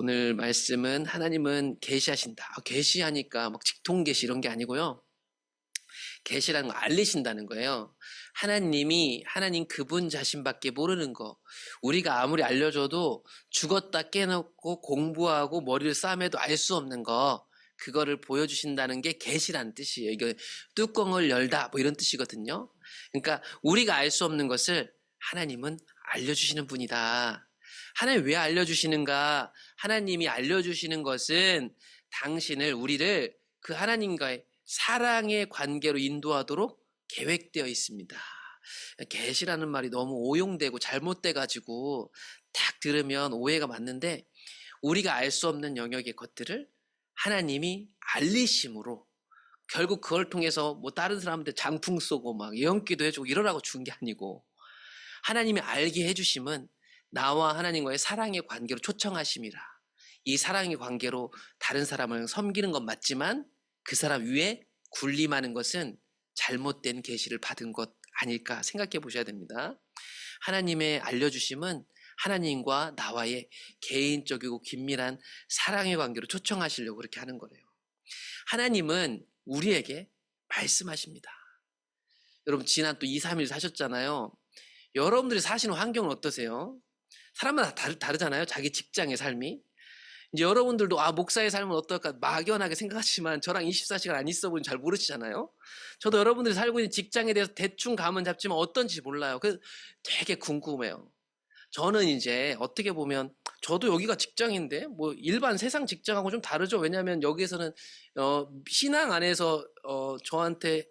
오늘 말씀은 하나님은 계시하신다. 계시하니까 막 직통 계시 이런 게 아니고요. 계시라는 거 알리신다는 거예요. 하나님 그분 자신밖에 모르는 거. 우리가 아무리 알려줘도 죽었다 깨놓고 공부하고 머리를 싸매도 알 수 없는 거. 그거를 보여주신다는 게 계시라는 뜻이에요. 이거 뚜껑을 열다 뭐 이런 뜻이거든요. 그러니까 우리가 알 수 없는 것을 하나님은 알려주시는 분이다. 하나님 왜 알려주시는가? 하나님이 알려주시는 것은 우리를 그 하나님과의 사랑의 관계로 인도하도록 계획되어 있습니다. 계시라는 말이 너무 오용되고 잘못돼가지고 딱 들으면 오해가 맞는데 우리가 알 수 없는 영역의 것들을 하나님이 알리심으로 결국 그걸 통해서 뭐 다른 사람한테 장풍 쏘고 막 예언기도 해주고 이러라고 준 게 아니고 하나님이 알게 해주심은 나와 하나님과의 사랑의 관계로 초청하심이라. 이 사랑의 관계로 다른 사람을 섬기는 건 맞지만 그 사람 위에 군림하는 것은 잘못된 계시를 받은 것 아닐까 생각해 보셔야 됩니다. 하나님의 알려주심은 하나님과 나와의 개인적이고 긴밀한 사랑의 관계로 초청하시려고 그렇게 하는 거래요. 하나님은 우리에게 말씀하십니다. 여러분 지난 또 2, 3일 사셨잖아요. 여러분들이 사시는 환경은 어떠세요? 사람마다 다르잖아요. 자기 직장의 삶이. 이제 여러분들도 목사의 삶은 어떨까 막연하게 생각하지만 저랑 24시간 안 있어 보니 잘 모르시잖아요. 저도 여러분들이 살고 있는 직장에 대해서 대충 감은 잡지만 어떤지 몰라요. 그래서 되게 궁금해요. 저는 이제 어떻게 보면 저도 여기가 직장인데 뭐 일반 세상 직장하고 좀 다르죠. 왜냐하면 여기에서는 신앙 안에서 저한테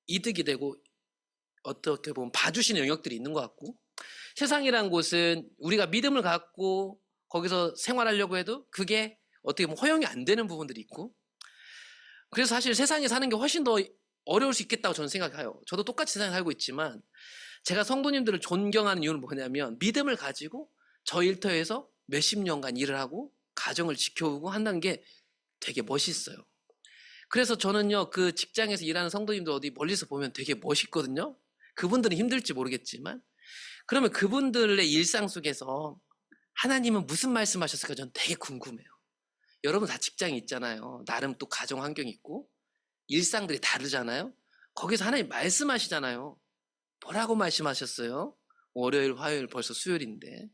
이득이 되고 어떻게 보면 봐주시는 영역들이 있는 것 같고 세상이란 곳은 우리가 믿음을 갖고 거기서 생활하려고 해도 그게 어떻게 보면 허용이 안 되는 부분들이 있고 그래서 사실 세상에 사는 게 훨씬 더 어려울 수 있겠다고 저는 생각해요. 저도 똑같이 세상에 살고 있지만 제가 성도님들을 존경하는 이유는 뭐냐면 믿음을 가지고 저 일터에서 몇십 년간 일을 하고 가정을 지켜오고 한다는 게 되게 멋있어요. 그래서 저는요 그 직장에서 일하는 성도님들 어디 멀리서 보면 되게 멋있거든요. 그분들은 힘들지 모르겠지만 그러면 그분들의 일상 속에서 하나님은 무슨 말씀하셨을까 저는 되게 궁금해요. 여러분 다 직장이 있잖아요. 나름 또 가정 환경이 있고 일상들이 다르잖아요. 거기서 하나님 말씀하시잖아요. 뭐라고 말씀하셨어요? 월요일, 화요일 벌써 수요일인데.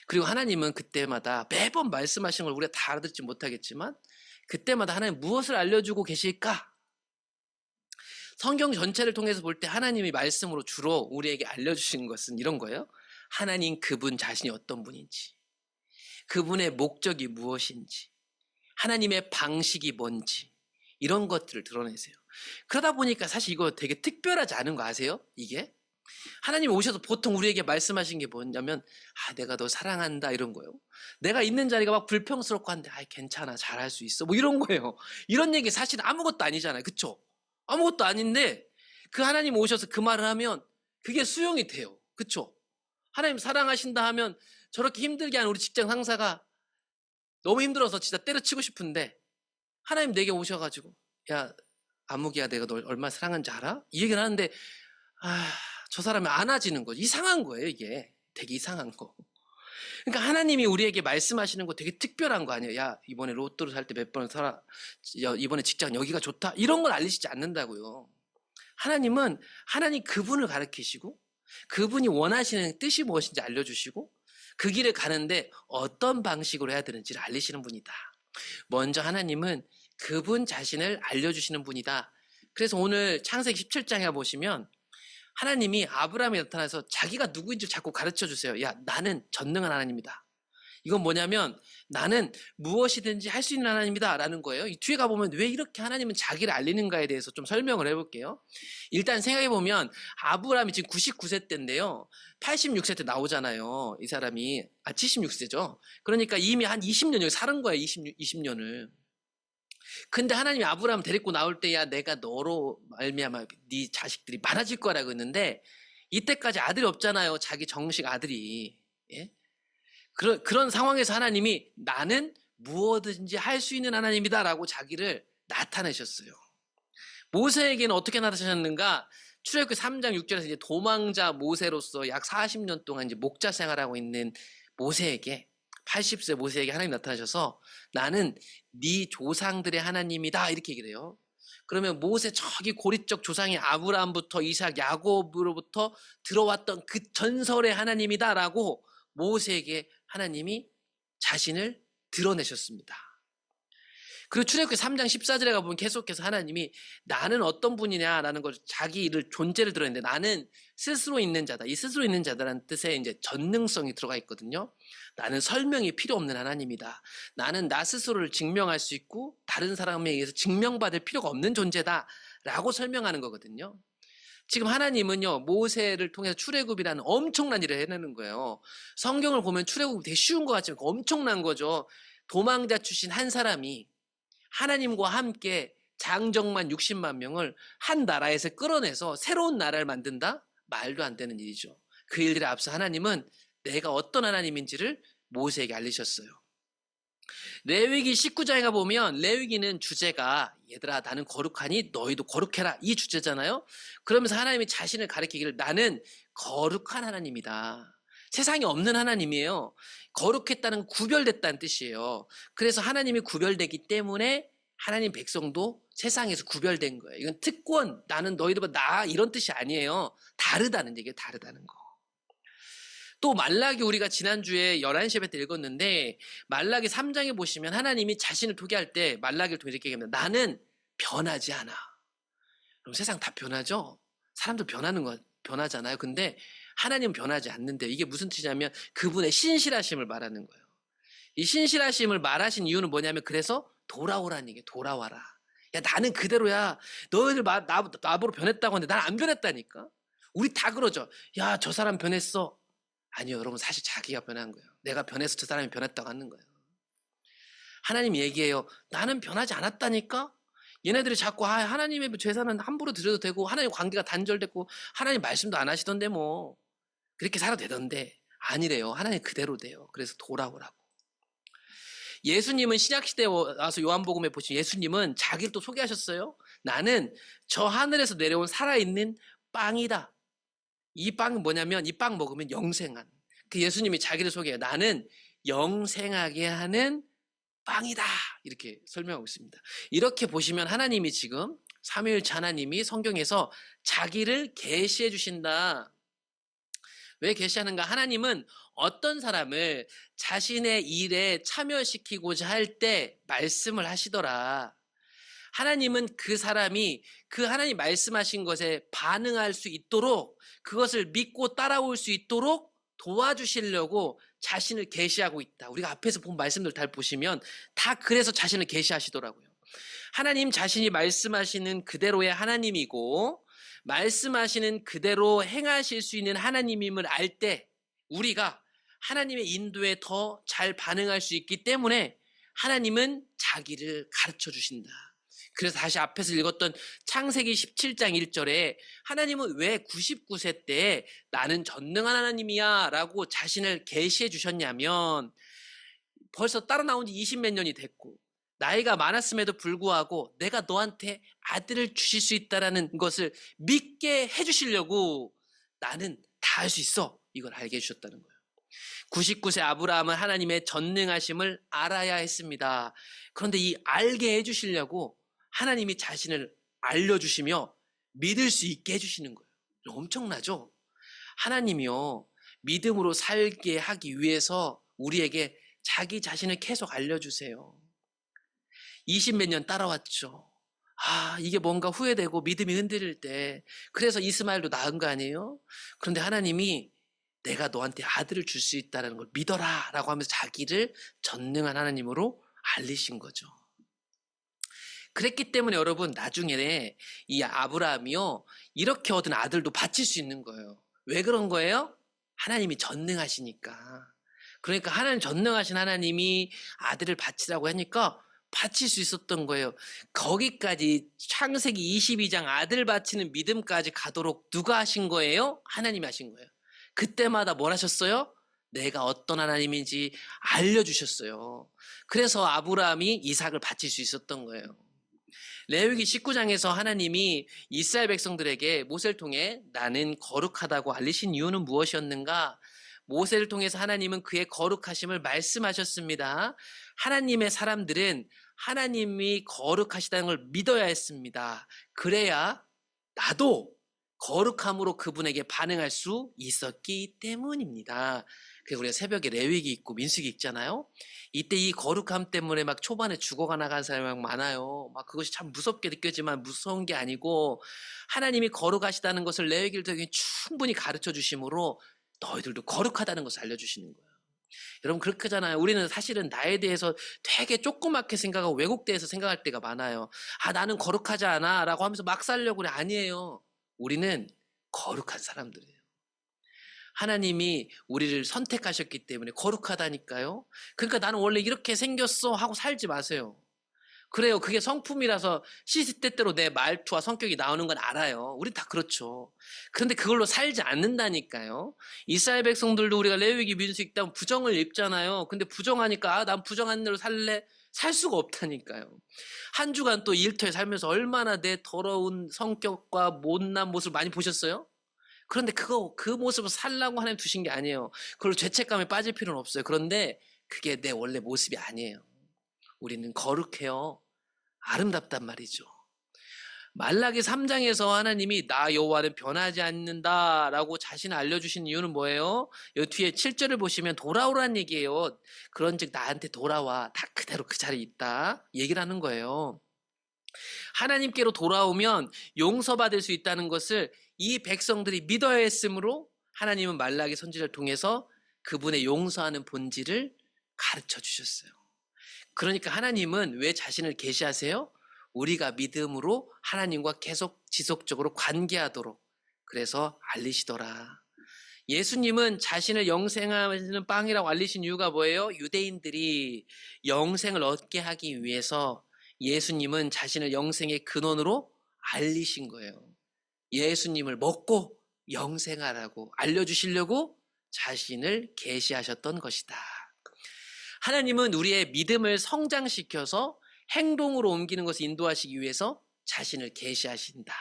그리고 하나님은 그때마다 매번 말씀하시는 걸 우리가 다 알아듣지 못하겠지만 그때마다 하나님 무엇을 알려주고 계실까? 성경 전체를 통해서 볼 때 하나님이 말씀으로 주로 우리에게 알려주시는 것은 이런 거예요. 하나님 그분 자신이 어떤 분인지, 그분의 목적이 무엇인지, 하나님의 방식이 뭔지 이런 것들을 드러내세요. 그러다 보니까 사실 이거 되게 특별하지 않은 거 아세요? 이게? 하나님이 오셔서 보통 우리에게 말씀하신 게 뭐냐면 내가 너 사랑한다 이런 거예요. 내가 있는 자리가 막 불평스럽고 한데 괜찮아 잘할 수 있어 뭐 이런 거예요. 이런 얘기 사실 아무것도 아니잖아요. 그쵸? 아무것도 아닌데 그 하나님 오셔서 그 말을 하면 그게 수용이 돼요. 그쵸? 하나님 사랑하신다 하면 저렇게 힘들게 하는 우리 직장 상사가 너무 힘들어서 진짜 때려치고 싶은데 하나님 내게 오셔가지고 야 아무개야 내가 널 얼마나 사랑하는지 알아? 이 얘기를 하는데 저 사람이 안아지는 거죠. 이상한 거예요 이게. 되게 이상한 거. 그러니까 하나님이 우리에게 말씀하시는 거 되게 특별한 거 아니에요. 야 이번에 로또를 살 때 몇 번을 사라. 이번에 직장 여기가 좋다. 이런 걸 알리시지 않는다고요. 하나님은 하나님 그분을 가르치시고 그분이 원하시는 뜻이 무엇인지 알려주시고 그 길을 가는데 어떤 방식으로 해야 되는지를 알리시는 분이다. 먼저 하나님은 그분 자신을 알려주시는 분이다. 그래서 오늘 창세기 17장에 보시면 하나님이 아브라함에 나타나서 자기가 누구인지 자꾸 가르쳐 주세요. 야, 나는 전능한 하나님이다. 이건 뭐냐면 나는 무엇이든지 할 수 있는 하나님이다 라는 거예요. 이 뒤에 가보면 왜 이렇게 하나님은 자기를 알리는가에 대해서 좀 설명을 해볼게요. 일단 생각해보면 아브라함이 지금 99세 때인데요. 86세 때 나오잖아요. 이 사람이 76세죠. 그러니까 이미 한 20년 여기 사는 거예요. 20년을. 근데 하나님이 아브라함 데리고 나올 때야 내가 너로 말미암아 네 자식들이 많아질 거라고 했는데 이때까지 아들이 없잖아요. 자기 정식 아들이. 예? 그런 상황에서 하나님이 나는 무엇든지 할 수 있는 하나님이다라고 자기를 나타내셨어요. 모세에게는 어떻게 나타나셨는가? 출애굽기 3장 6절에서 이제 도망자 모세로서 약 40년 동안 이제 목자 생활하고 있는 모세에게 80세 모세에게 하나님 나타나셔서 나는 네 조상들의 하나님이다 이렇게 얘기를 해요. 그러면 모세 저기 고리적 조상이 아브라함부터 이삭, 야곱으로부터 들어왔던 그 전설의 하나님이다라고 모세에게 하나님이 자신을 드러내셨습니다. 그리고 출애굽기 3장 14절에 가보면 계속해서 하나님이 나는 어떤 분이냐라는 걸 자기 존재를 드러냈는데 나는 스스로 있는 자다. 이 스스로 있는 자다라는 뜻에 이제 전능성이 들어가 있거든요. 나는 설명이 필요 없는 하나님이다. 나는 나 스스로를 증명할 수 있고 다른 사람에 의해서 증명받을 필요가 없는 존재다라고 설명하는 거거든요. 지금 하나님은요 모세를 통해서 출애굽이라는 엄청난 일을 해내는 거예요. 성경을 보면 출애굽이 되게 쉬운 것 같지만 엄청난 거죠. 도망자 출신 한 사람이 하나님과 함께 장정만 60만 명을 한 나라에서 끌어내서 새로운 나라를 만든다? 말도 안 되는 일이죠. 그 일들에 앞서 하나님은 내가 어떤 하나님인지를 모세에게 알리셨어요. 레위기 19장에 가보면 레위기는 주제가 얘들아 나는 거룩하니 너희도 거룩해라 이 주제잖아요. 그러면서 하나님이 자신을 가리키기를 나는 거룩한 하나님이다. 세상에 없는 하나님이에요. 거룩했다는 구별됐다는 뜻이에요. 그래서 하나님이 구별되기 때문에 하나님 백성도 세상에서 구별된 거예요. 이건 특권, 나는 너희들보다 나 이런 뜻이 아니에요. 다르다는 얘기예요. 다르다는 거. 또 말라기 우리가 지난주에 11시 예배 때 읽었는데 말라기 3장에 보시면 하나님이 자신을 소개할 때 말라기를 통해서 이렇게 얘기합니다. 나는 변하지 않아. 그럼 세상 다 변하죠? 사람들 변하잖아요. 근데 하나님은 변하지 않는데 이게 무슨 뜻이냐면 그분의 신실하심을 말하는 거예요. 이 신실하심을 말하신 이유는 뭐냐면 그래서 돌아오라는 얘기예요. 돌아와라. 야 나는 그대로야. 너희들 나보러 변했다고 하는데 난 안 변했다니까. 우리 다 그러죠. 야 저 사람 변했어. 아니요 여러분 사실 자기가 변한 거예요. 내가 변해서 저 사람이 변했다고 하는 거예요. 하나님 얘기해요. 나는 변하지 않았다니까. 얘네들이 자꾸 하나님의 제사는 함부로 드려도 되고 하나님 관계가 단절됐고 하나님 말씀도 안 하시던데 뭐 그렇게 살아도 되던데 아니래요. 하나님 그대로 돼요. 그래서 돌아오라고. 예수님은 신약시대에 와서 요한복음에 보시면 예수님은 자기를 또 소개하셨어요. 나는 저 하늘에서 내려온 살아있는 빵이다. 이 빵은 뭐냐면 이 빵 먹으면 영생한. 그 예수님이 자기를 소개해요. 나는 영생하게 하는 빵이다. 이렇게 설명하고 있습니다. 이렇게 보시면 하나님이 지금 삼위일체 하나님이 성경에서 자기를 계시해 주신다. 왜 계시하는가? 하나님은 어떤 사람을 자신의 일에 참여시키고자 할 때 말씀을 하시더라. 하나님은 그 사람이 그 하나님 말씀하신 것에 반응할 수 있도록 그것을 믿고 따라올 수 있도록 도와주시려고 자신을 계시하고 있다. 우리가 앞에서 본 말씀들 다 보시면 다 그래서 자신을 계시하시더라고요. 하나님 자신이 말씀하시는 그대로의 하나님이고 말씀하시는 그대로 행하실 수 있는 하나님임을 알 때 우리가 하나님의 인도에 더 잘 반응할 수 있기 때문에 하나님은 자기를 가르쳐 주신다. 그래서 다시 앞에서 읽었던 창세기 17장 1절에 하나님은 왜 99세 때 나는 전능한 하나님이야 라고 자신을 계시해 주셨냐면 벌써 따라 나온 지 20몇 년이 됐고 나이가 많았음에도 불구하고 내가 너한테 아들을 주실 수 있다는 것을 믿게 해주시려고 나는 다 할 수 있어. 이걸 알게 해주셨다는 거예요. 99세 아브라함은 하나님의 전능하심을 알아야 했습니다. 그런데 이 알게 해주시려고 하나님이 자신을 알려주시며 믿을 수 있게 해주시는 거예요. 엄청나죠? 하나님이요. 믿음으로 살게 하기 위해서 우리에게 자기 자신을 계속 알려주세요. 20몇 년 따라왔죠. 이게 뭔가 후회되고 믿음이 흔들릴 때 그래서 이스마엘도 낳은 거 아니에요? 그런데 하나님이 내가 너한테 아들을 줄 수 있다는 걸 믿어라 라고 하면서 자기를 전능한 하나님으로 알리신 거죠. 그랬기 때문에 여러분 나중에 이 아브라함이요 이렇게 얻은 아들도 바칠 수 있는 거예요. 왜 그런 거예요? 하나님이 전능하시니까. 그러니까 하나님 전능하신 하나님이 아들을 바치라고 하니까 바칠 수 있었던 거예요. 거기까지 창세기 22장 아들 바치는 믿음까지 가도록 누가 하신 거예요? 하나님이 하신 거예요. 그때마다 뭘 하셨어요? 내가 어떤 하나님인지 알려주셨어요. 그래서 아브라함이 이삭을 바칠 수 있었던 거예요. 레위기 19장에서 하나님이 이스라엘 백성들에게 모세를 통해 나는 거룩하다고 알리신 이유는 무엇이었는가? 모세를 통해서 하나님은 그의 거룩하심을 말씀하셨습니다. 하나님의 사람들은 하나님이 거룩하시다는 걸 믿어야 했습니다. 그래야 나도 거룩함으로 그분에게 반응할 수 있었기 때문입니다. 그래서 우리가 새벽에 레위기 있고 민수기 있잖아요. 이때 이 거룩함 때문에 막 초반에 죽어가 나간 사람이 많아요. 막 그것이 참 무섭게 느껴지만 무서운 게 아니고 하나님이 거룩하시다는 것을 레위기를 통해 충분히 가르쳐 주심으로 너희들도 거룩하다는 것을 알려주시는 거예요. 여러분 그렇게 하잖아요. 우리는 사실은 나에 대해서 되게 조그맣게 생각하고 왜곡돼서 생각할 때가 많아요. 아 나는 거룩하지 않아 라고 하면서 막 살려고 그래. 아니에요. 우리는 거룩한 사람들이에요. 하나님이 우리를 선택하셨기 때문에 거룩하다니까요. 그러니까 나는 원래 이렇게 생겼어 하고 살지 마세요. 그래요. 그게 성품이라서 시시때때로 내 말투와 성격이 나오는 건 알아요. 우린 다 그렇죠. 그런데 그걸로 살지 않는다니까요. 이스라엘 백성들도 우리가 레위기 민수기 때문에 부정을 입잖아요. 근데 부정하니까 아, 난 부정한 대로 살래? 살 수가 없다니까요. 한 주간 또 일터에 살면서 얼마나 내 더러운 성격과 못난 모습을 많이 보셨어요? 그런데 그 모습을 살라고 하나님 두신 게 아니에요. 그걸 죄책감에 빠질 필요는 없어요. 그런데 그게 내 원래 모습이 아니에요. 우리는 거룩해요. 아름답단 말이죠. 말라기 3장에서 하나님이 나 여호와는 변하지 않는다라고 자신을 알려주신 이유는 뭐예요? 이 뒤에 7절을 보시면 돌아오라는 얘기예요. 그런즉 나한테 돌아와. 다 그대로 그 자리에 있다. 얘기를 하는 거예요. 하나님께로 돌아오면 용서받을 수 있다는 것을 이 백성들이 믿어야 했으므로 하나님은 말라기 선지자를 통해서 그분의 용서하는 본질을 가르쳐 주셨어요. 그러니까 하나님은 왜 자신을 계시하세요? 우리가 믿음으로 하나님과 계속 지속적으로 관계하도록 그래서 알리시더라. 예수님은 자신을 영생하는 빵이라고 알리신 이유가 뭐예요? 유대인들이 영생을 얻게 하기 위해서 예수님은 자신을 영생의 근원으로 알리신 거예요. 예수님을 먹고 영생하라고 알려주시려고 자신을 계시하셨던 것이다. 하나님은 우리의 믿음을 성장시켜서 행동으로 옮기는 것을 인도하시기 위해서 자신을 계시하신다.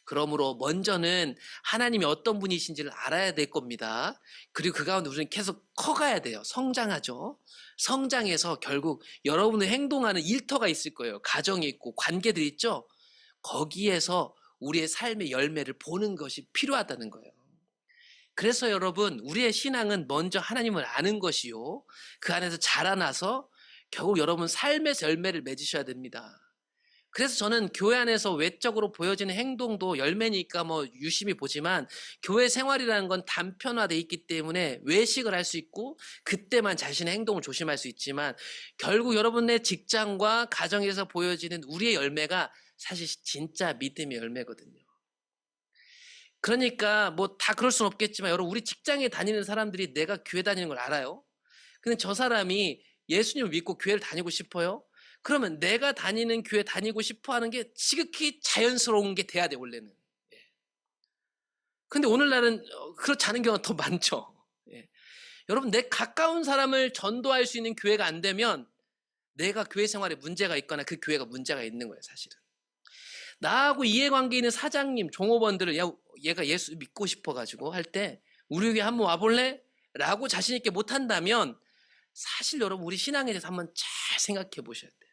그러므로 먼저는 하나님이 어떤 분이신지를 알아야 될 겁니다. 그리고 그 가운데 우리는 계속 커가야 돼요. 성장하죠. 성장해서 결국 여러분의 행동하는 일터가 있을 거예요. 가정이 있고 관계들이 있죠. 거기에서 우리의 삶의 열매를 보는 것이 필요하다는 거예요. 그래서 여러분 우리의 신앙은 먼저 하나님을 아는 것이요. 그 안에서 자라나서 결국 여러분 삶에서 열매를 맺으셔야 됩니다. 그래서 저는 교회 안에서 외적으로 보여지는 행동도 열매니까 뭐 유심히 보지만 교회 생활이라는 건 단편화되어 있기 때문에 외식을 할 수 있고 그때만 자신의 행동을 조심할 수 있지만 결국 여러분의 직장과 가정에서 보여지는 우리의 열매가 사실 진짜 믿음의 열매거든요. 그러니까 뭐 다 그럴 수는 없겠지만 여러분 우리 직장에 다니는 사람들이 내가 교회 다니는 걸 알아요. 근데 저 사람이 예수님을 믿고 교회를 다니고 싶어요? 그러면 내가 다니는 교회 다니고 싶어 하는 게 지극히 자연스러운 게 돼야 돼, 원래는. 예. 근데 오늘날은 그렇지 않은 경우가 더 많죠. 예. 여러분, 내 가까운 사람을 전도할 수 있는 교회가 안 되면 내가 교회 생활에 문제가 있거나 그 교회가 문제가 있는 거예요, 사실은. 나하고 이해관계 있는 사장님, 종업원들을 얘가 예수 믿고 싶어가지고 할 때 우리 교회 한번 와볼래? 라고 자신 있게 못한다면 사실 여러분 우리 신앙에 대해서 한번 잘 생각해 보셔야 돼요.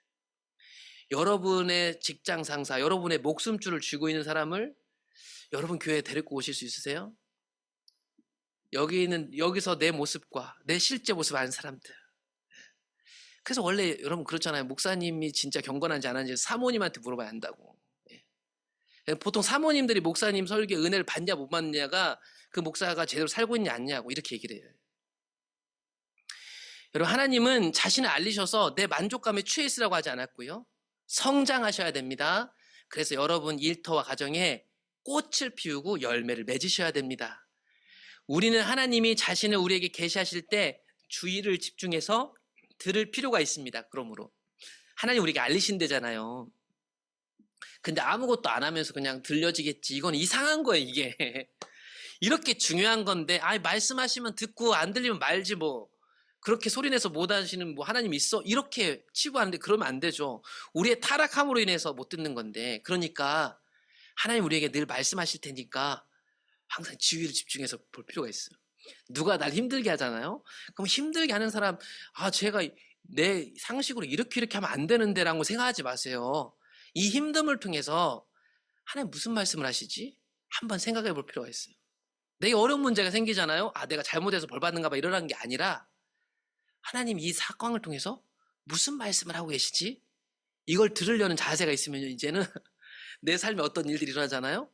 여러분의 직장 상사, 여러분의 목숨줄을 쥐고 있는 사람을 여러분 교회에 데리고 오실 수 있으세요? 여기서 내 모습과 내 실제 모습을 아는 사람들. 그래서 원래 여러분 그렇잖아요. 목사님이 진짜 경건한지 안 하는지 사모님한테 물어봐야 한다고. 보통 사모님들이 목사님 설교에 은혜를 받냐 못 받냐가 그 목사가 제대로 살고 있냐 아니냐고 이렇게 얘기를 해요. 여러분 하나님은 자신을 알리셔서 내 만족감에 취해 있으라고 하지 않았고요. 성장하셔야 됩니다. 그래서 여러분 일터와 가정에 꽃을 피우고 열매를 맺으셔야 됩니다. 우리는 하나님이 자신을 우리에게 계시하실 때 주의를 집중해서 들을 필요가 있습니다. 그러므로 하나님 우리에게 알리신대잖아요. 근데 아무것도 안 하면서 그냥 들려지겠지. 이건 이상한 거예요, 이게. 이렇게 중요한 건데, 말씀하시면 듣고 안 들리면 말지 뭐. 그렇게 소리내서 못 하시는 뭐 하나님 있어? 이렇게 치고 하는데 그러면 안 되죠. 우리의 타락함으로 인해서 못 듣는 건데. 그러니까 하나님 우리에게 늘 말씀하실 테니까 항상 지위를 집중해서 볼 필요가 있어요. 누가 날 힘들게 하잖아요. 그럼 힘들게 하는 사람, 제가 내 상식으로 이렇게 하면 안 되는데라고 생각하지 마세요. 이 힘듦을 통해서 하나님 무슨 말씀을 하시지? 한번 생각해 볼 필요가 있어요. 내게 어려운 문제가 생기잖아요. 내가 잘못해서 벌 받는가 봐 이러라는 게 아니라 하나님 이 사건을 통해서 무슨 말씀을 하고 계시지? 이걸 들으려는 자세가 있으면 이제는 내 삶에 어떤 일들이 일어나잖아요.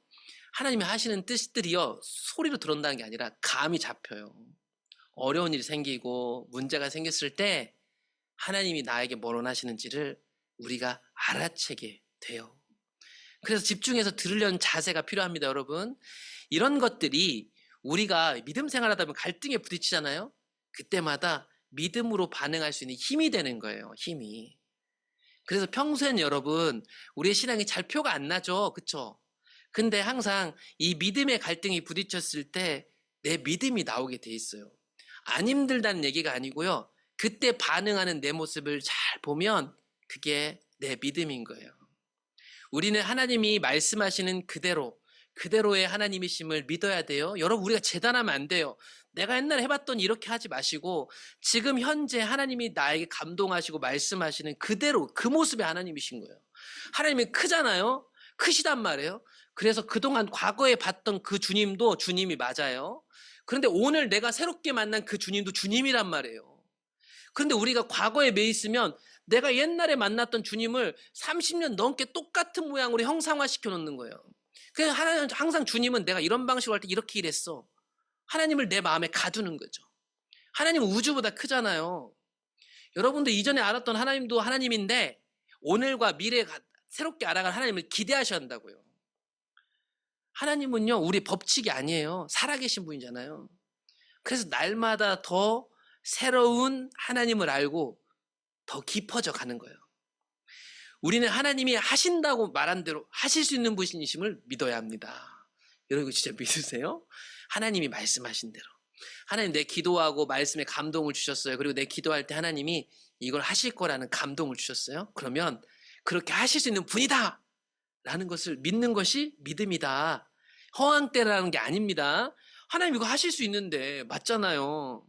하나님이 하시는 뜻들이요 소리로 들었다는 게 아니라 감이 잡혀요. 어려운 일이 생기고 문제가 생겼을 때 하나님이 나에게 뭘 원하시는지를 우리가 알아채게 돼요. 그래서 집중해서 들으려는 자세가 필요합니다, 여러분. 이런 것들이 우리가 믿음 생활하다 보면 갈등에 부딪히잖아요. 그때마다 믿음으로 반응할 수 있는 힘이 되는 거예요, 힘이. 그래서 평소엔 여러분, 우리의 신앙이 잘 표가 안 나죠, 그쵸? 근데 항상 이 믿음의 갈등이 부딪혔을 때 내 믿음이 나오게 돼 있어요. 안 힘들다는 얘기가 아니고요. 그때 반응하는 내 모습을 잘 보면 그게 내 믿음인 거예요. 우리는 하나님이 말씀하시는 그대로의 하나님이심을 믿어야 돼요. 여러분, 우리가 재단하면 안 돼요. 내가 옛날에 해봤더니 이렇게 하지 마시고 지금 현재 하나님이 나에게 감동하시고 말씀하시는 그대로 그 모습의 하나님이신 거예요. 하나님이 크잖아요. 크시단 말이에요. 그래서 그동안 과거에 봤던 그 주님도 주님이 맞아요. 그런데 오늘 내가 새롭게 만난 그 주님도 주님이란 말이에요. 그런데 우리가 과거에 매 있으면 내가 옛날에 만났던 주님을 30년 넘게 똑같은 모양으로 형상화시켜 놓는 거예요. 그래서 하나님, 항상 주님은 내가 이런 방식으로 할 때 이렇게 일했어. 하나님을 내 마음에 가두는 거죠. 하나님은 우주보다 크잖아요. 여러분도 이전에 알았던 하나님도 하나님인데 오늘과 미래에 새롭게 알아갈 하나님을 기대하셔야 한다고요. 하나님은요, 우리 법칙이 아니에요. 살아계신 분이잖아요. 그래서 날마다 더 새로운 하나님을 알고 더 깊어져 가는 거예요. 우리는 하나님이 하신다고 말한 대로 하실 수 있는 분이심을 믿어야 합니다. 여러분, 이거 진짜 믿으세요? 하나님이 말씀하신 대로. 하나님, 내 기도하고 말씀에 감동을 주셨어요. 그리고 내 기도할 때 하나님이 이걸 하실 거라는 감동을 주셨어요. 그러면 그렇게 하실 수 있는 분이다! 라는 것을 믿는 것이 믿음이다. 허황되라는 게 아닙니다. 하나님 이거 하실 수 있는데 맞잖아요.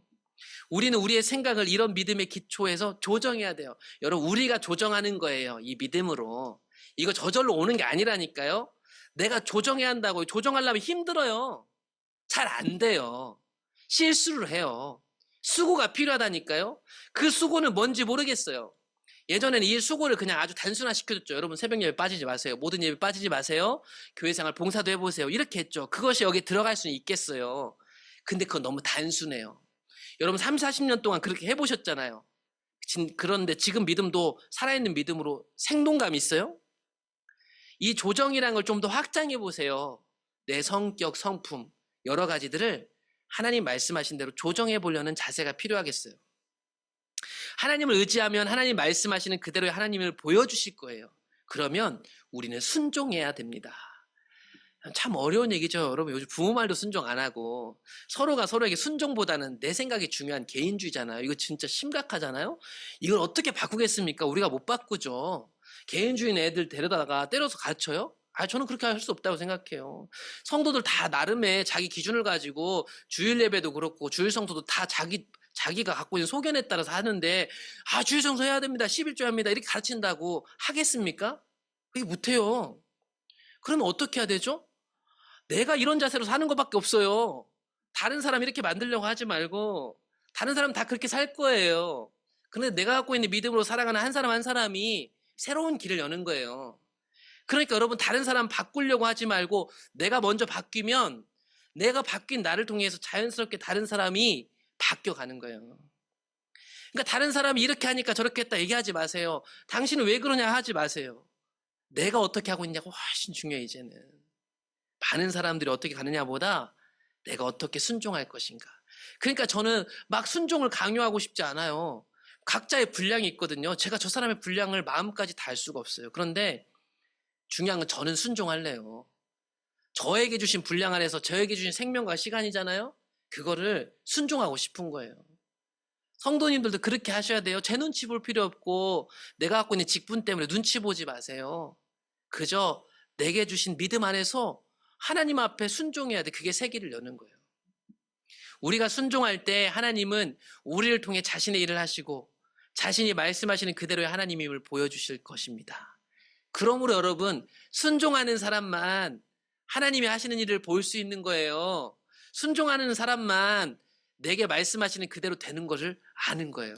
우리는 우리의 생각을 이런 믿음의 기초에서 조정해야 돼요. 여러분, 우리가 조정하는 거예요. 이 믿음으로. 이거 저절로 오는 게 아니라니까요. 내가 조정해야 한다고. 조정하려면 힘들어요. 잘 안 돼요. 실수를 해요. 수고가 필요하다니까요. 그 수고는 뭔지 모르겠어요. 예전에는 이 수고를 그냥 아주 단순화시켜줬죠. 여러분, 새벽 예배 빠지지 마세요. 모든 예배 빠지지 마세요. 교회 생활 봉사도 해보세요. 이렇게 했죠. 그것이 여기 들어갈 수는 있겠어요. 근데 그건 너무 단순해요. 여러분 30, 40년 동안 그렇게 해보셨잖아요. 그런데 지금 믿음도 살아있는 믿음으로 생동감이 있어요? 이 조정이라는 걸 좀 더 확장해 보세요. 내 성격, 성품, 여러 가지들을 하나님 말씀하신 대로 조정해 보려는 자세가 필요하겠어요. 하나님을 의지하면 하나님 말씀하시는 그대로의 하나님을 보여주실 거예요. 그러면 우리는 순종해야 됩니다. 참 어려운 얘기죠. 여러분, 요즘 부모 말도 순종 안 하고 서로가 서로에게 순종보다는 내 생각이 중요한 개인주의잖아요. 이거 진짜 심각하잖아요. 이걸 어떻게 바꾸겠습니까? 우리가 못 바꾸죠. 개인주의인 애들 데려다가 때려서 가르쳐요? 저는 그렇게 할 수 없다고 생각해요. 성도들 다 나름의 자기 기준을 가지고 주일 예배도 그렇고 주일 성도도 다 자기가 갖고 있는 소견에 따라서 하는데 주일 성수 해야 됩니다. 11조 합니다. 이렇게 가르친다고 하겠습니까? 그게 못해요. 그러면 어떻게 해야 되죠? 내가 이런 자세로 사는 것밖에 없어요. 다른 사람 이렇게 만들려고 하지 말고 다른 사람 다 그렇게 살 거예요. 그런데 내가 갖고 있는 믿음으로 살아가는 한 사람 한 사람이 새로운 길을 여는 거예요. 그러니까 여러분, 다른 사람 바꾸려고 하지 말고 내가 먼저 바뀌면 내가 바뀐 나를 통해서 자연스럽게 다른 사람이 바뀌어가는 거예요. 그러니까 다른 사람이 이렇게 하니까 저렇게 했다 얘기하지 마세요. 당신은 왜 그러냐 하지 마세요. 내가 어떻게 하고 있냐가 훨씬 중요해. 이제는 많은 사람들이 어떻게 가느냐보다 내가 어떻게 순종할 것인가. 그러니까 저는 막 순종을 강요하고 싶지 않아요. 각자의 분량이 있거든요. 제가 저 사람의 분량을 마음까지 다 알 수가 없어요. 그런데 중요한 건 저는 순종할래요. 저에게 주신 분량 안에서 저에게 주신 생명과 시간이잖아요. 그거를 순종하고 싶은 거예요. 성도님들도 그렇게 하셔야 돼요. 제 눈치 볼 필요 없고 내가 갖고 있는 직분 때문에 눈치 보지 마세요. 그저 내게 주신 믿음 안에서 하나님 앞에 순종해야 돼. 그게 세기를 여는 거예요. 우리가 순종할 때 하나님은 우리를 통해 자신의 일을 하시고 자신이 말씀하시는 그대로의 하나님임을 보여주실 것입니다. 그러므로 여러분, 순종하는 사람만 하나님이 하시는 일을 볼 수 있는 거예요. 순종하는 사람만 내게 말씀하시는 그대로 되는 것을 아는 거예요.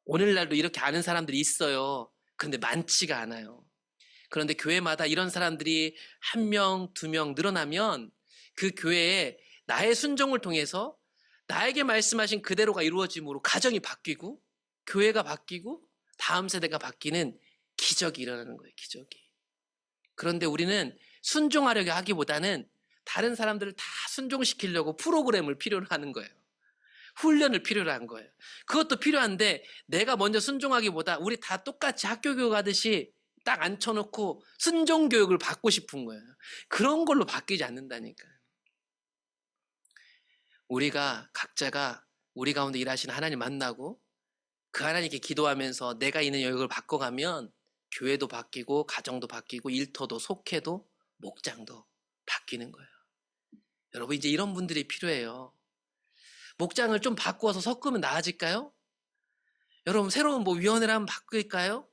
오늘날도 이렇게 아는 사람들이 있어요. 그런데 많지가 않아요. 그런데 교회마다 이런 사람들이 1명, 2명 늘어나면 그 교회에 나의 순종을 통해서 나에게 말씀하신 그대로가 이루어짐으로 가정이 바뀌고 교회가 바뀌고 다음 세대가 바뀌는 기적이 일어나는 거예요. 기적이. 그런데 우리는 순종하려고 하기보다는 다른 사람들을 다 순종시키려고 프로그램을 필요로 하는 거예요. 훈련을 필요로 한 거예요. 그것도 필요한데 내가 먼저 순종하기보다 우리 다 똑같이 학교 교육 하듯이 딱 앉혀놓고 순종 교육을 받고 싶은 거예요. 그런 걸로 바뀌지 않는다니까요. 우리가 각자가 우리 가운데 일하시는 하나님 만나고 그 하나님께 기도하면서 내가 있는 영역을 바꿔가면 교회도 바뀌고 가정도 바뀌고 일터도 속회도 목장도 바뀌는 거예요. 여러분, 이제 이런 분들이 필요해요. 목장을 좀 바꾸어서 섞으면 나아질까요? 여러분, 새로운 위원회를 한번 바꿀까요?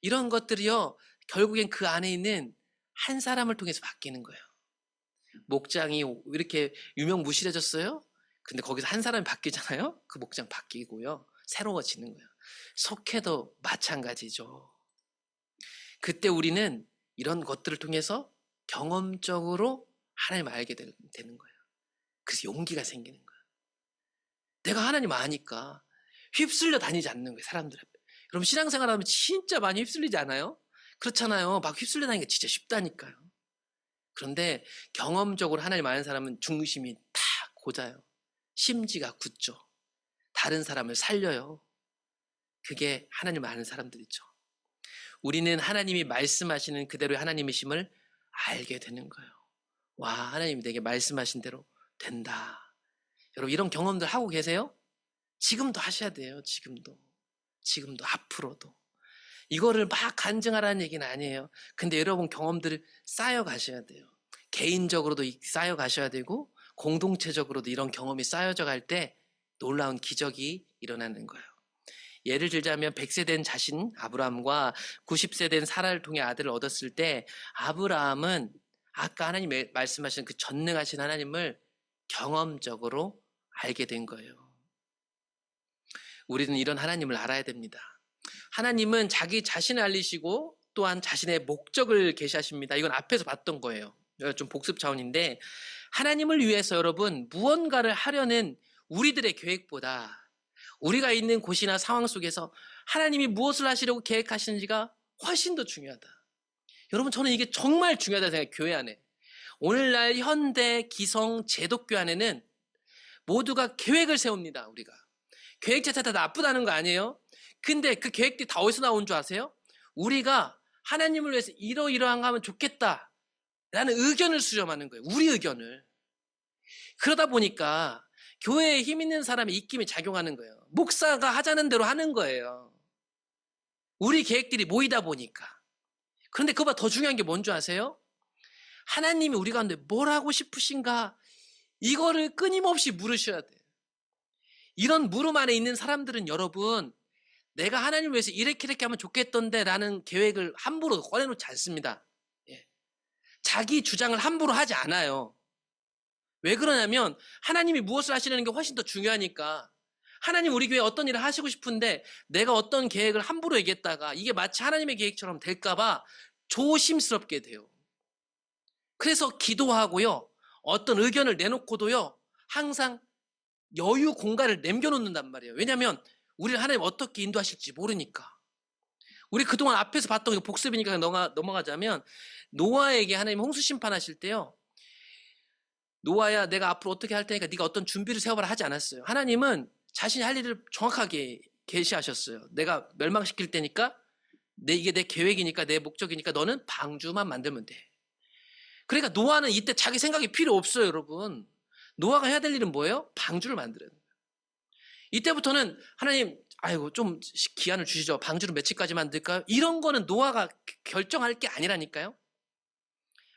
이런 것들이요, 결국엔 그 안에 있는 한 사람을 통해서 바뀌는 거예요. 목장이 이렇게 유명무실해졌어요? 근데 거기서 한 사람이 바뀌잖아요? 그 목장 바뀌고요. 새로워지는 거예요. 속회도 마찬가지죠. 그때 우리는 이런 것들을 통해서 경험적으로 하나님을 알게 되는 거예요. 그래서 용기가 생기는 거예요. 내가 하나님 아니까 휩쓸려 다니지 않는 거예요, 사람들 앞에. 여러분, 신앙생활 하면 진짜 많이 휩쓸리지 않아요? 그렇잖아요. 막 휩쓸려 다니는 게 진짜 쉽다니까요. 그런데 경험적으로 하나님 아는 사람은 중심이 탁 고자요. 심지가 굳죠. 다른 사람을 살려요. 그게 하나님 아는 사람들이죠. 우리는 하나님이 말씀하시는 그대로의 하나님이심을 알게 되는 거예요. 와, 하나님이 내게 말씀하신 대로 된다. 여러분, 이런 경험들 하고 계세요? 지금도 하셔야 돼요. 지금도 앞으로도. 이거를 막 간증하라는 얘기는 아니에요. 근데 여러분 경험들을 쌓여 가셔야 돼요. 개인적으로도 쌓여 가셔야 되고 공동체적으로도 이런 경험이 쌓여져 갈 때 놀라운 기적이 일어나는 거예요. 예를 들자면 100세 된 자신 아브라함과 90세 된 사라를 통해 아들을 얻었을 때 아브라함은 아까 하나님 말씀하신 그 전능하신 하나님을 경험적으로 알게 된 거예요. 우리는 이런 하나님을 알아야 됩니다. 하나님은 자기 자신을 알리시고 또한 자신의 목적을 계시하십니다. 이건 앞에서 봤던 거예요. 좀 복습 차원인데 하나님을 위해서 여러분 무언가를 하려는 우리들의 계획보다 우리가 있는 곳이나 상황 속에서 하나님이 무엇을 하시려고 계획하시는지가 훨씬 더 중요하다. 여러분, 저는 이게 정말 중요하다고 생각해요. 교회 안에. 오늘날 현대 기성 제독교 안에는 모두가 계획을 세웁니다. 우리가. 계획 자체가 다 나쁘다는 거 아니에요? 근데 그 계획들이 다 어디서 나온 줄 아세요? 우리가 하나님을 위해서 이러이러한 거 하면 좋겠다 라는 의견을 수렴하는 거예요. 우리 의견을. 그러다 보니까 교회에 힘 있는 사람의 입김이 작용하는 거예요. 목사가 하자는 대로 하는 거예요. 우리 계획들이 모이다 보니까. 그런데 그보다 더 중요한 게 뭔 줄 아세요? 하나님이 우리 가운데 뭘 하고 싶으신가? 이거를 끊임없이 물으셔야 돼요. 이런 물음 안에 있는 사람들은 여러분, 내가 하나님을 위해서 이렇게 하면 좋겠던데 라는 계획을 함부로 꺼내놓지 않습니다. 예. 자기 주장을 함부로 하지 않아요. 왜 그러냐면 하나님이 무엇을 하시려는 게 훨씬 더 중요하니까. 하나님 우리 교회에 어떤 일을 하시고 싶은데 내가 어떤 계획을 함부로 얘기했다가 이게 마치 하나님의 계획처럼 될까봐 조심스럽게 돼요. 그래서 기도하고요. 어떤 의견을 내놓고도요. 항상 여유 공간을 남겨놓는단 말이에요. 왜냐하면 우리를 하나님 어떻게 인도하실지 모르니까. 우리 그동안 앞에서 봤던 게 복습이니까 넘어가자면 노아에게 하나님 홍수 심판하실 때요. 노아야 내가 앞으로 어떻게 할 테니까 네가 어떤 준비를 세워봐라 하지 않았어요. 하나님은 자신이 할 일을 정확하게 계시하셨어요. 내가 멸망시킬 테니까 이게 내 계획이니까 내 목적이니까 너는 방주만 만들면 돼. 그러니까 노아는 이때 자기 생각이 필요 없어요. 여러분. 노아가 해야 될 일은 뭐예요? 방주를 만들어야 돼요. 이때부터는 하나님 아이고 좀 기한을 주시죠. 방주를 며칠까지 만들까요? 이런 거는 노아가 결정할 게 아니라니까요.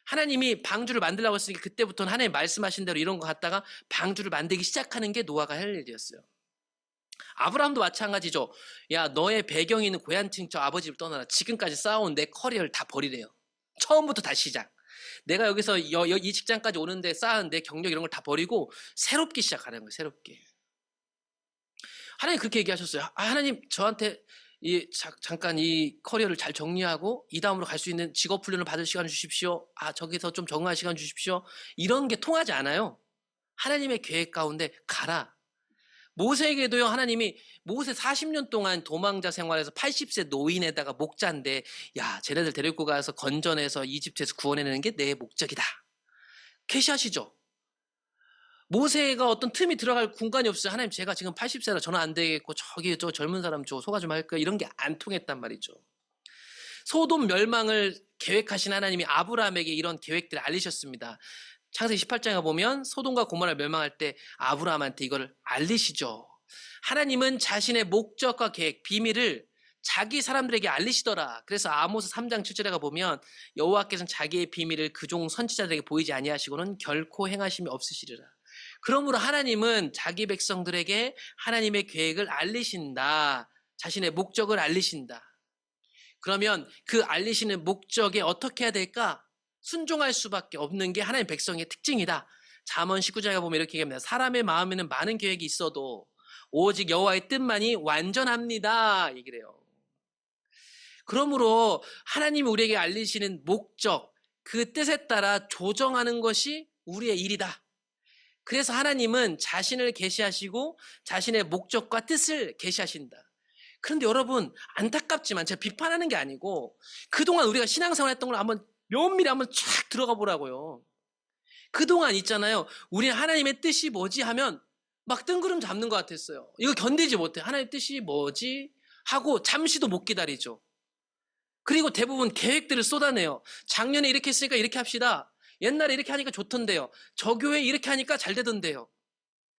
하나님이 방주를 만들라고 했으니까 그때부터는 하나님 말씀하신 대로 이런 거 갖다가 방주를 만들기 시작하는 게 노아가 할 일이었어요. 아브라함도 마찬가지죠. 야, 너의 배경이 있는 고향층 저 아버지를 떠나라. 지금까지 쌓아온 내 커리어를 다 버리래요. 처음부터 다시 시작. 내가 여기서 이 직장까지 오는데 쌓은 내 경력 이런 걸 다 버리고 새롭게 시작하는 거예요. 새롭게. 하나님 그렇게 얘기하셨어요. 하나님 저한테 잠깐 이 커리어를 잘 정리하고 이 다음으로 갈 수 있는 직업 훈련을 받을 시간 주십시오. 저기서 좀 적응할 시간 주십시오. 이런 게 통하지 않아요. 하나님의 계획 가운데 가라. 모세에게도요, 하나님이 모세 40년 동안 도망자 생활에서 80세 노인에다가 목자인데, 야, 쟤네들 데리고 가서 건전해서 이집트에서 구원해내는 게 내 목적이다. 계시하시죠? 모세가 어떤 틈이 들어갈 공간이 없어요. 하나님, 제가 지금 80세라 저는 안 되겠고, 저기 저 젊은 사람 저 소가 좀 할까? 이런 게 안 통했단 말이죠. 소돔 멸망을 계획하신 하나님이 아브라함에게 이런 계획들을 알리셨습니다. 창세기 18장에 보면 소돔과 고모라를 멸망할 때 아브라함한테 이걸 알리시죠. 하나님은 자신의 목적과 계획, 비밀을 자기 사람들에게 알리시더라. 그래서 아모스 3장 7절에 보면 여호와께서는 자기의 비밀을 그종 선지자들에게 보이지 아니하시고는 결코 행하심이 없으시리라. 그러므로 하나님은 자기 백성들에게 하나님의 계획을 알리신다. 자신의 목적을 알리신다. 그러면 그 알리시는 목적에 어떻게 해야 될까? 순종할 수밖에 없는 게 하나님의 백성의 특징이다. 잠언 19장에 보면 이렇게 얘기합니다. 사람의 마음에는 많은 계획이 있어도 오직 여호와의 뜻만이 완전합니다. 얘기를 해요. 그러므로 하나님이 우리에게 알리시는 목적, 그 뜻에 따라 조정하는 것이 우리의 일이다. 그래서 하나님은 자신을 계시하시고 자신의 목적과 뜻을 계시하신다. 그런데 여러분, 안타깝지만 제가 비판하는 게 아니고 그동안 우리가 신앙생활 했던 걸 한번 면밀히 한번 쫙 들어가 보라고요. 그동안 있잖아요. 우리는 하나님의 뜻이 뭐지 하면 막 뜬구름 잡는 것 같았어요. 이거 견디지 못해. 하나님의 뜻이 뭐지? 하고 잠시도 못 기다리죠. 그리고 대부분 계획들을 쏟아내요. 작년에 이렇게 했으니까 이렇게 합시다. 옛날에 이렇게 하니까 좋던데요. 저 교회 이렇게 하니까 잘 되던데요.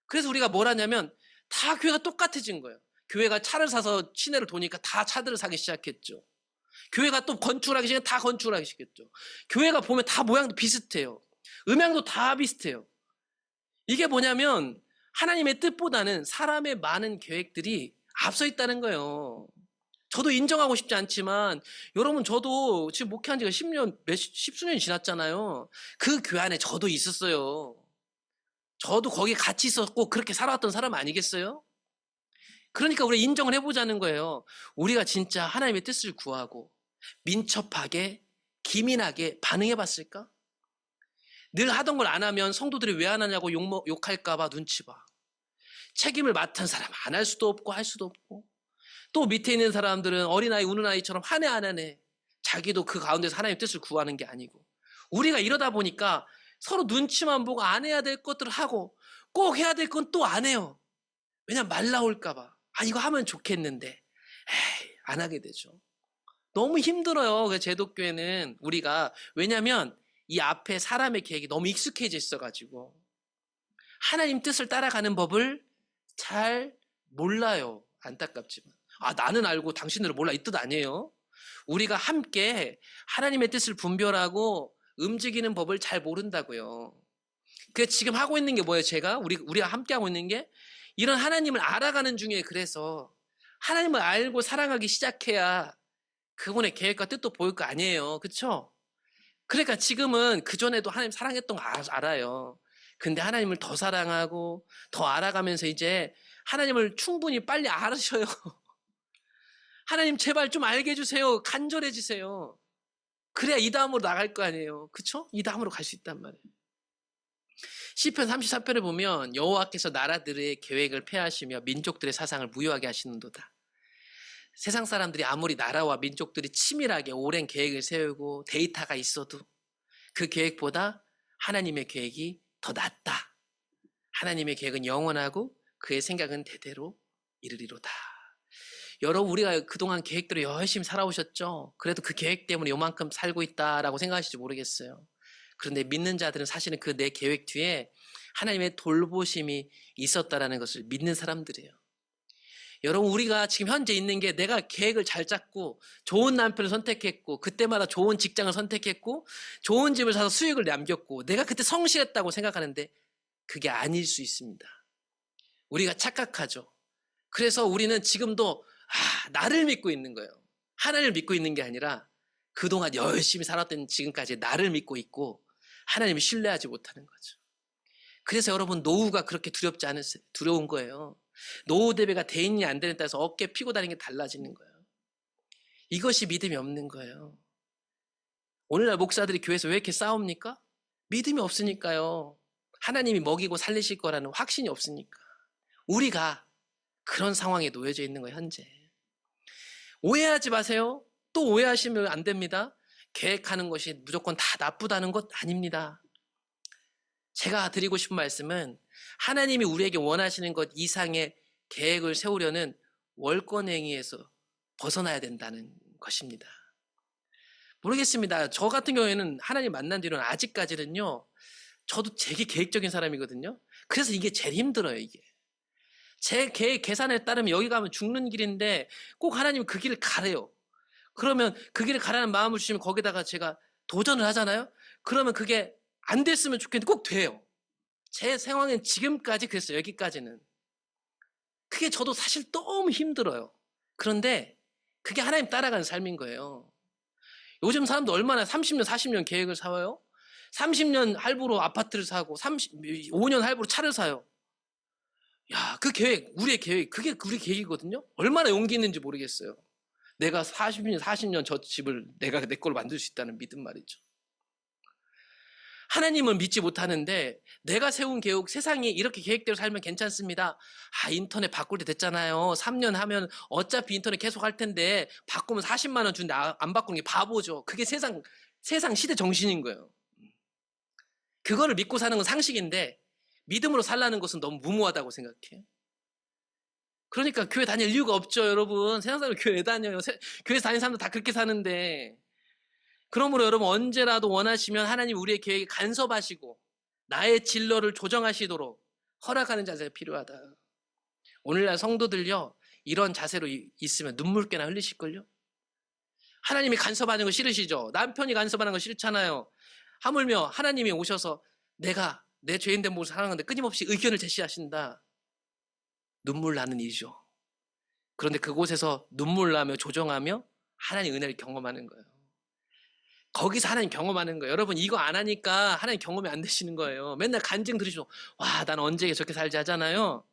그래서 우리가 뭘 하냐면 다 교회가 똑같아진 거예요. 교회가 차를 사서 시내를 도니까 다 차들을 사기 시작했죠. 교회가 또 건축을 하기 시작하면 다 건축을 하기 시작했죠. 교회가 보면 다 모양도 비슷해요. 음향도 다 비슷해요. 이게 뭐냐면 하나님의 뜻보다는 사람의 많은 계획들이 앞서 있다는 거예요. 저도 인정하고 싶지 않지만 여러분, 저도 지금 목회한 지가 10수년이 지났잖아요. 그 교회 안에 저도 있었어요. 저도 거기 같이 있었고 그렇게 살아왔던 사람 아니겠어요? 그러니까 우리가 인정을 해보자는 거예요. 우리가 진짜 하나님의 뜻을 구하고 민첩하게 기민하게 반응해봤을까? 늘 하던 걸 안 하면 성도들이 왜 안 하냐고 욕할까 봐 눈치 봐. 책임을 맡은 사람 안 할 수도 없고 할 수도 없고, 또 밑에 있는 사람들은 어린아이 우는 아이처럼 하네 안 하네. 자기도 그 가운데서 하나님의 뜻을 구하는 게 아니고. 우리가 이러다 보니까 서로 눈치만 보고 안 해야 될 것들을 하고 꼭 해야 될 건 또 안 해요. 왜냐면 말 나올까 봐. 이거 하면 좋겠는데 에이, 안 하게 되죠. 너무 힘들어요. 그 제독교회는 우리가. 왜냐면 이 앞에 사람의 계획이 너무 익숙해져 있어가지고 하나님 뜻을 따라가는 법을 잘 몰라요. 안타깝지만. 나는 알고 당신들은 몰라, 이 뜻 아니에요. 우리가 함께 하나님의 뜻을 분별하고 움직이는 법을 잘 모른다고요. 그 지금 하고 있는 게 뭐예요? 우리가 함께 하고 있는 게 이런 하나님을 알아가는 중에, 그래서 하나님을 알고 사랑하기 시작해야 그분의 계획과 뜻도 보일 거 아니에요. 그렇죠? 그러니까 지금은 그전에도 하나님 사랑했던 거 알아요. 근데 하나님을 더 사랑하고 더 알아가면서 이제 하나님을 충분히 빨리 알으셔요. 하나님 제발 좀 알게 해주세요. 간절해지세요. 그래야 이 다음으로 나갈 거 아니에요. 그렇죠? 이 다음으로 갈 수 있단 말이에요. 시편 34편에 보면 여호와께서 나라들의 계획을 폐하시며 민족들의 사상을 무효하게 하시는도다. 세상 사람들이 아무리 나라와 민족들이 치밀하게 오랜 계획을 세우고 데이터가 있어도 그 계획보다 하나님의 계획이 더 낫다. 하나님의 계획은 영원하고 그의 생각은 대대로 이르리로다. 여러분, 우리가 그동안 계획대로 열심히 살아오셨죠? 그래도 그 계획 때문에 요만큼 살고 있다라고 생각하실지 모르겠어요. 그런데 믿는 자들은 사실은 그 내 계획 뒤에 하나님의 돌보심이 있었다라는 것을 믿는 사람들이에요. 여러분, 우리가 지금 현재 있는 게 내가 계획을 잘 짰고 좋은 남편을 선택했고 그때마다 좋은 직장을 선택했고 좋은 집을 사서 수익을 남겼고 내가 그때 성실했다고 생각하는데 그게 아닐 수 있습니다. 우리가 착각하죠. 그래서 우리는 지금도 나를 믿고 있는 거예요. 하나님을 믿고 있는 게 아니라 그동안 열심히 살았던 지금까지 나를 믿고 있고 하나님을 신뢰하지 못하는 거죠. 그래서 여러분, 노후가 그렇게 두렵지 않으세요? 두려운 거예요. 노후 대비가 돼 있냐 안 되느냐에 따라서 어깨 피고 다니는 게 달라지는 거예요. 이것이 믿음이 없는 거예요. 오늘날 목사들이 교회에서 왜 이렇게 싸웁니까? 믿음이 없으니까요. 하나님이 먹이고 살리실 거라는 확신이 없으니까. 우리가 그런 상황에 놓여져 있는 거예요, 현재. 오해하지 마세요. 또 오해하시면 안 됩니다. 계획하는 것이 무조건 다 나쁘다는 것 아닙니다. 제가 드리고 싶은 말씀은 하나님이 우리에게 원하시는 것 이상의 계획을 세우려는 월권행위에서 벗어나야 된다는 것입니다. 모르겠습니다. 저 같은 경우에는 하나님 만난 뒤로는 아직까지는요, 저도 되게 계획적인 사람이거든요. 그래서 이게 제일 힘들어요, 이게. 제 계획 계산에 따르면 여기 가면 죽는 길인데 꼭 하나님은 그 길을 가래요. 그러면 그 길을 가라는 마음을 주시면 거기다가 제가 도전을 하잖아요. 그러면 그게 안 됐으면 좋겠는데 꼭 돼요. 제 상황은 지금까지 그랬어요. 여기까지는. 그게 저도 사실 너무 힘들어요. 그런데 그게 하나님 따라가는 삶인 거예요. 요즘 사람도 얼마나 30년, 40년 계획을 세워요? 30년 할부로 아파트를 사고 5년 할부로 차를 사요. 야, 그 계획, 우리의 계획, 그게 우리 계획이거든요. 얼마나 용기 있는지 모르겠어요. 내가 40년 저 집을 내가 내 걸로 만들 수 있다는 믿음 말이죠. 하나님은 믿지 못하는데 내가 세운 계획, 세상이 이렇게 계획대로 살면 괜찮습니다. 인터넷 바꿀 때 됐잖아요. 3년 하면 어차피 인터넷 계속 할 텐데 바꾸면 40만 원 준대. 안 바꾸는 게 바보죠. 그게 세상 시대 정신인 거예요. 그거를 믿고 사는 건 상식인데 믿음으로 살라는 것은 너무 무모하다고 생각해요. 그러니까 교회 다닐 이유가 없죠, 여러분. 세상 사람들 교회 왜 다녀요? 교회에서 다니는 사람들 다 그렇게 사는데. 그러므로 여러분, 언제라도 원하시면 하나님 우리의 계획에 간섭하시고 나의 진로를 조정하시도록 허락하는 자세가 필요하다. 오늘날 성도들요, 이런 자세로 있으면 눈물깨나 흘리실걸요? 하나님이 간섭하는 거 싫으시죠? 남편이 간섭하는 거 싫잖아요. 하물며 하나님이 오셔서 내가 내 죄인된 모습을 사랑하는데 끊임없이 의견을 제시하신다. 눈물 나는 일이죠. 그런데 그곳에서 눈물 나며 조정하며 하나님 은혜를 경험하는 거예요. 거기서 하나님 경험하는 거예요. 여러분, 이거 안 하니까 하나님 경험이 안 되시는 거예요. 맨날 간증 들으시고 와, 난 언제 저렇게 살지 하잖아요.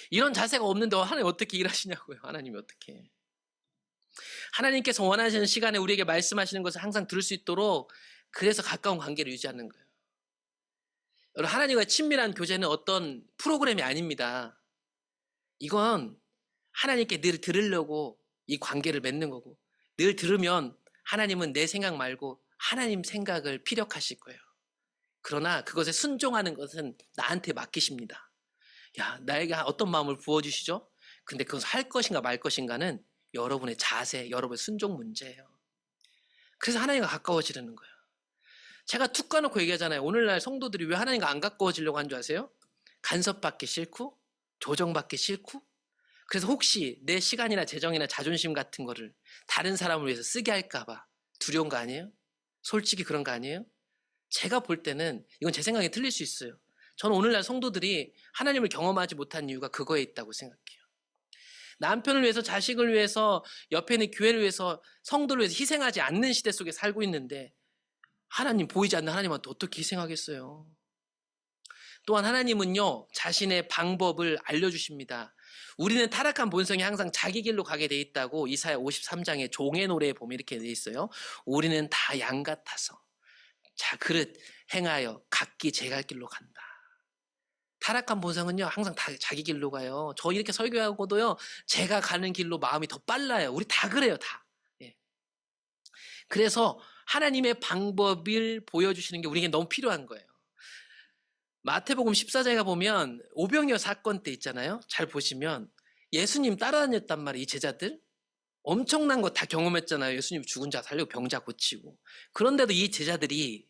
이런 자세가 없는데 하나님 어떻게 일하시냐고요. 하나님이 어떻게. 하나님께서 원하시는 시간에 우리에게 말씀하시는 것을 항상 들을 수 있도록, 그래서 가까운 관계를 유지하는 거예요. 여러분, 하나님과의 친밀한 교제는 어떤 프로그램이 아닙니다. 이건 하나님께 늘 들으려고 이 관계를 맺는 거고, 늘 들으면 하나님은 내 생각 말고 하나님 생각을 피력하실 거예요. 그러나 그것에 순종하는 것은 나한테 맡기십니다. 야, 나에게 어떤 마음을 부어주시죠? 근데 그것을 할 것인가 말 것인가는 여러분의 자세, 여러분의 순종 문제예요. 그래서 하나님과 가까워지려는 거예요. 제가 툭 까놓고 얘기하잖아요. 오늘날 성도들이 왜 하나님과 안 가까워지려고 하는 줄 아세요? 간섭받기 싫고 조정받기 싫고, 그래서 혹시 내 시간이나 재정이나 자존심 같은 거를 다른 사람을 위해서 쓰게 할까 봐 두려운 거 아니에요? 솔직히 그런 거 아니에요? 제가 볼 때는 이건 제 생각에 틀릴 수 있어요. 저는 오늘날 성도들이 하나님을 경험하지 못한 이유가 그거에 있다고 생각해요. 남편을 위해서, 자식을 위해서, 옆에 있는 교회를 위해서, 성도를 위해서 희생하지 않는 시대 속에 살고 있는데 하나님, 보이지 않는 하나님한테 어떻게 희생하겠어요? 또한 하나님은요, 자신의 방법을 알려주십니다. 우리는 타락한 본성이 항상 자기 길로 가게 돼 있다고 이사야 53장의 종의 노래에 보면 이렇게 돼 있어요. 우리는 다 양 같아서 자 그릇 행하여 각기 제 갈 길로 간다. 타락한 본성은요, 항상 다 자기 길로 가요. 저 이렇게 설교하고도요, 제가 가는 길로 마음이 더 빨라요. 우리 다 그래요, 다. 예. 그래서 하나님의 방법을 보여주시는 게 우리에게 너무 필요한 거예요. 마태복음 14장에 보면 오병이어 사건 때 있잖아요. 잘 보시면 예수님 따라다녔단 말이에요. 이 제자들 엄청난 거 다 경험했잖아요. 예수님 죽은 자 살리고 병자 고치고. 그런데도 이 제자들이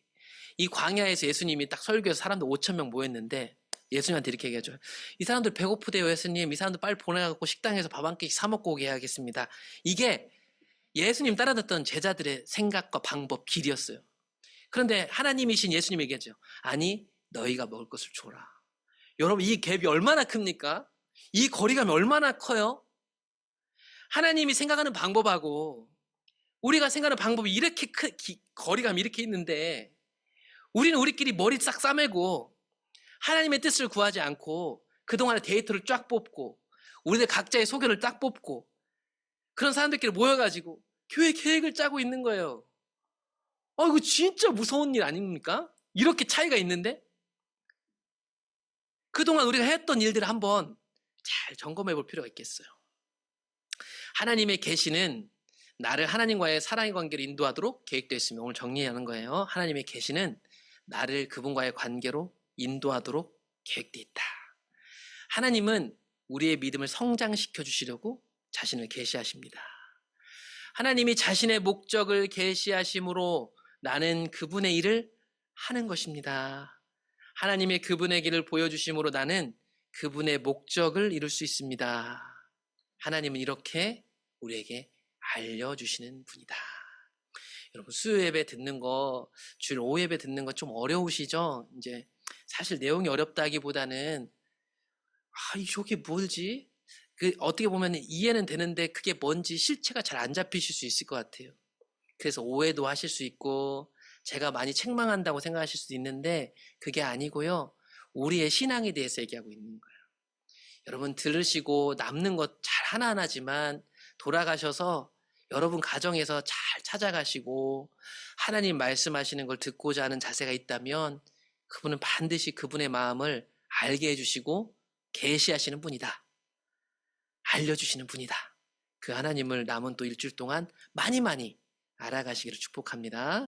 이 광야에서 예수님이 딱 설교해서 사람들 5,000명 모였는데 예수님한테 이렇게 얘기하죠. 이 사람들 배고프대요, 예수님. 이 사람들 빨리 보내갖고 식당에서 밥 한 끼씩 사 먹고 오게 해야겠습니다. 이게 예수님 따라 듣던 제자들의 생각과 방법, 길이었어요. 그런데 하나님이신 예수님이 얘기하죠. 아니, 너희가 먹을 것을 줘라. 여러분, 이 갭이 얼마나 큽니까? 이 거리감이 얼마나 커요? 하나님이 생각하는 방법하고 우리가 생각하는 방법이 이렇게 거리감이 이렇게 있는데, 우리는 우리끼리 머리 싹 싸매고 하나님의 뜻을 구하지 않고 그동안의 데이터를 쫙 뽑고 우리들 각자의 소견을 딱 뽑고 그런 사람들끼리 모여가지고 교회 계획을 짜고 있는 거예요. 이거 진짜 무서운 일 아닙니까? 이렇게 차이가 있는데 그동안 우리가 했던 일들을 한번 잘 점검해 볼 필요가 있겠어요. 하나님의 계시는 나를 하나님과의 사랑의 관계로 인도하도록 계획되어 있으며, 오늘 정리하는 거예요. 하나님의 계시는 나를 그분과의 관계로 인도하도록 계획되어 있다. 하나님은 우리의 믿음을 성장시켜 주시려고 자신을 계시하십니다. 하나님이 자신의 목적을 계시하심으로 나는 그분의 일을 하는 것입니다. 하나님의 그분의 길을 보여주심으로 나는 그분의 목적을 이룰 수 있습니다. 하나님은 이렇게 우리에게 알려주시는 분이다. 여러분, 수요 예배 듣는 거, 주일 오후 예배 듣는 거 좀 어려우시죠? 이제 사실 내용이 어렵다기보다는 이게 뭐지? 어떻게 보면 이해는 되는데 그게 뭔지 실체가 잘 안 잡히실 수 있을 것 같아요. 그래서 오해도 하실 수 있고 제가 많이 책망한다고 생각하실 수도 있는데 그게 아니고요. 우리의 신앙에 대해서 얘기하고 있는 거예요. 여러분, 들으시고 남는 것 잘 하나하나지만 돌아가셔서 여러분 가정에서 잘 찾아가시고 하나님 말씀하시는 걸 듣고자 하는 자세가 있다면 그분은 반드시 그분의 마음을 알게 해주시고 계시하시는 분이다. 알려주시는 분이다. 그 하나님을 남은 또 일주일 동안 많이 알아가시기를 축복합니다.